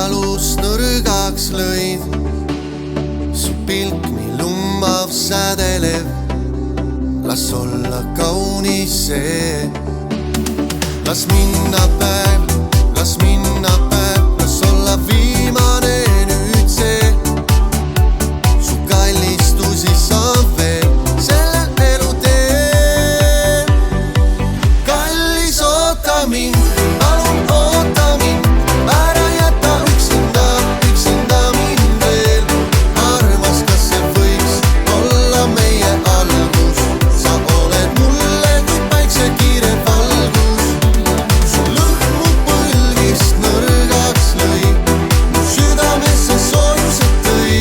valus nõrgaks lõid. Su pilk nii lummav sädelev, las olla kaunis see. Las minna päev, las minna päev, las olla viimane nüüd see. Su kallistusi saab veel sellel eluteel. Kallis, oota mind, palun oota mind, ära jäta üksinda, üksinda mind veel. Armas, kas see võiks olla meie algus? Sa oled mulle kui päiksekiire valgus. Su lõhn mu põlvist nõrgaks lõi, mu südamesse soojused tõi.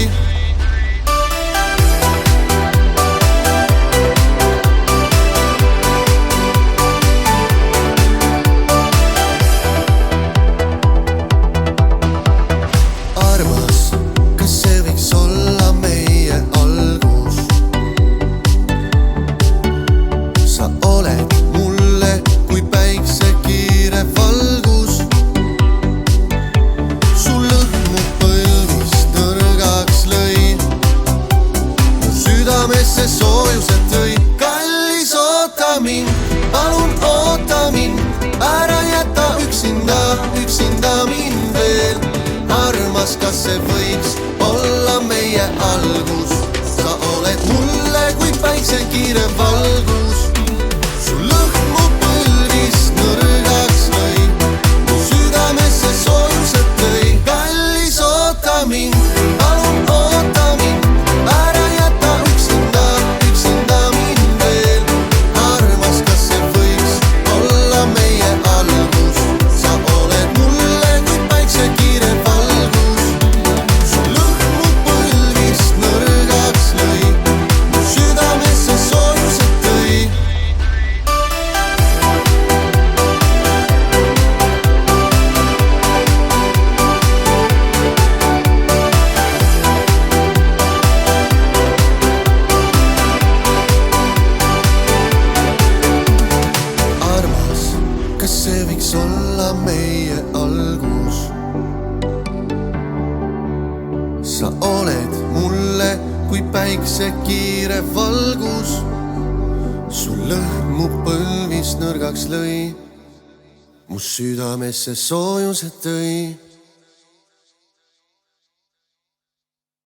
Armas, kas see võiks olla meie algus? Sa oled mulle kui päiksekiire valgus. Su lõhn mu põlvist nõrgaks lõi, mu südamesse soojused tõi. Kallis, oota mind, palun oota mind, ära jäta üksinda, üksinda mind veel. Armas, kas see võiks olla meie algus? Sa oled mulle kui päiksekiire valgus. Su lõhn mu põlvist nõrgaks lõi, mu südamesse soojused tõi. Kallis, oota mind, palun oota mind, ära jäta üksinda, üksinda mind veel. Armas, kas see võiks olla meie algus? Sa oled mulle kui päiksekiire valgus. Su lõhn mu põlvist nõrgaks lõi, mu südamesse soojused tõi. Armas, kas see võiks olla meie algus? Sa oled mulle kui päiksekiire valgus. Su lõhn mu põlvist nõrgaks lõi, mu südamesse soojused tõi.